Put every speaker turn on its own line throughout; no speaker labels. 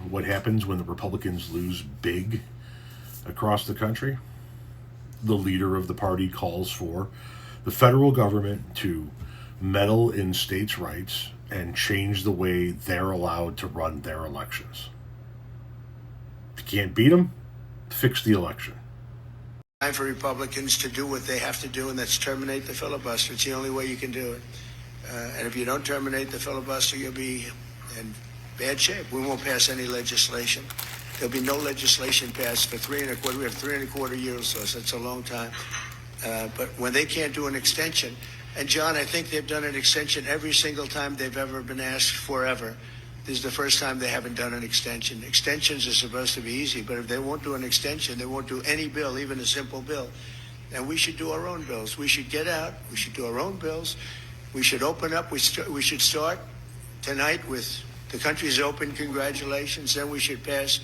what happens when the Republicans lose big across the country? The leader of the party calls for the federal government to meddle in states' rights and change the way they're allowed to run their elections. If you can't beat them, fix the election.
Time for Republicans to do what they have to do, and that's terminate the filibuster. It's the only way you can do it. And if you don't terminate the filibuster, you'll be in bad shape. We won't pass any legislation. There'll be no legislation passed for 3 1/4. We have 3 1/4 years, so that's a long time. But when they can't do an extension, and John, I think they've done an extension every single time they've ever been asked forever. This is the first time they haven't done an extension. Extensions are supposed to be easy, but if they won't do an extension, they won't do any bill, even a simple bill. And we should do our own bills. We should get out. We should do our own bills. We should open up. We should start tonight with the country's open. Congratulations. Then we should pass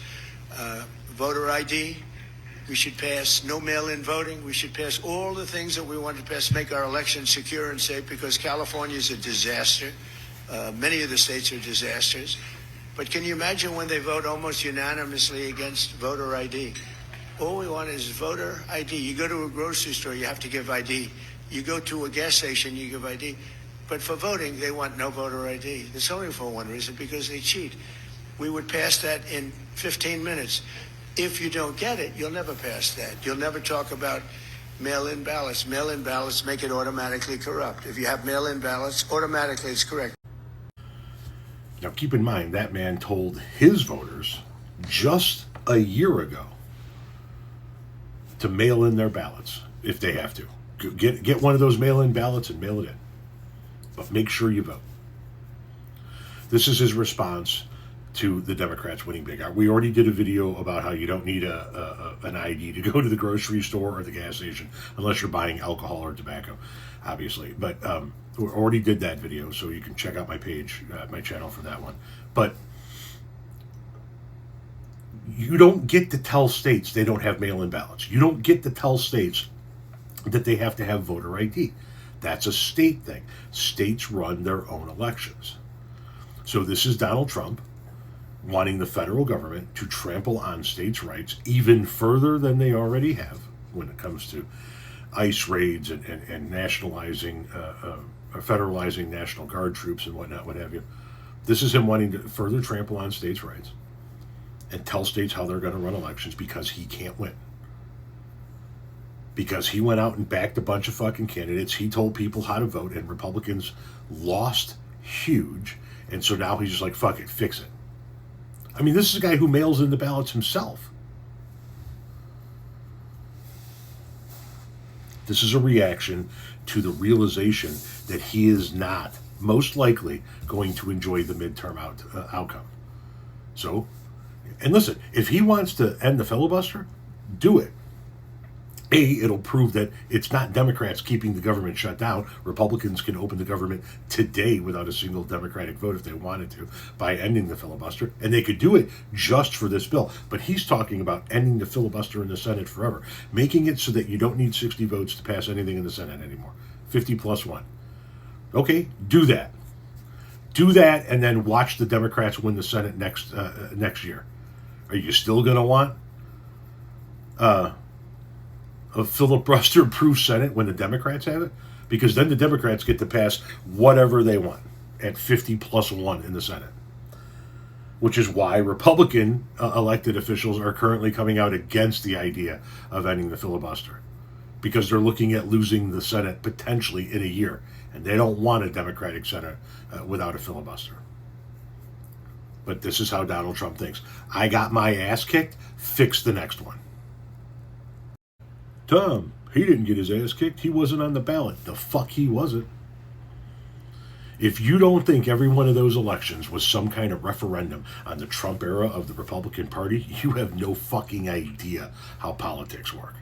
voter ID. We should pass no mail-in voting. We should pass all the things that we want to pass, make our elections secure and safe, because California is a disaster. Many of the states are disasters. But can you imagine when they vote almost unanimously against voter ID? All we want is voter ID. You go to a grocery store, you have to give ID. You go to a gas station, you give ID. But for voting, they want no voter ID. It's only for one reason, because they cheat. We would pass that in 15 minutes. If you don't get it, you'll never pass that. You'll never talk about mail-in ballots. Mail-in ballots make it automatically corrupt. If you have mail-in ballots, automatically it's correct.
Now, keep in mind, that man told his voters just a year ago to mail in their ballots if they have to. Get one of those mail-in ballots and mail it in. But make sure you vote. This is his response to the Democrats winning big. We already did a video about how you don't need an ID to go to the grocery store or the gas station unless you're buying alcohol or tobacco, obviously. But we already did that video, so you can check out my page, my channel for that one. But you don't get to tell states they don't have mail-in ballots. You don't get to tell states that they have to have voter ID. That's a state thing. States run their own elections. So this is Donald Trump wanting the federal government to trample on states' rights even further than they already have when it comes to ICE raids and nationalizing, federalizing National Guard troops and whatnot, what have you. This is him wanting to further trample on states' rights and tell states how they're going to run elections because he can't win. Because he went out and backed a bunch of fucking candidates. He told people how to vote, and Republicans lost huge. And so now he's just like, fuck it, fix it. I mean, this is a guy who mails in the ballots himself. This is a reaction to the realization that he is not, most likely, going to enjoy the midterm outcome. So, and listen, if he wants to end the filibuster, do it. It'll prove that it's not Democrats keeping the government shut down. Republicans can open the government today without a single Democratic vote if they wanted to by ending the filibuster. And they could do it just for this bill. But he's talking about ending the filibuster in the Senate forever, making it so that you don't need 60 votes to pass anything in the Senate anymore. 50 plus 1. Okay, do that. Do that, and then watch the Democrats win the Senate next year. Are you still going to want a filibuster-proof Senate when the Democrats have it? Because then the Democrats get to pass whatever they want at 50 plus 1 in the Senate. Which is why Republican elected officials are currently coming out against the idea of ending the filibuster. Because they're looking at losing the Senate potentially in a year. And they don't want a Democratic Senate without a filibuster. But this is how Donald Trump thinks. I got my ass kicked, fix the next one. Tom, he didn't get his ass kicked. He wasn't on the ballot. The fuck he wasn't. If you don't think every one of those elections was some kind of referendum on the Trump era of the Republican Party, you have no fucking idea how politics work.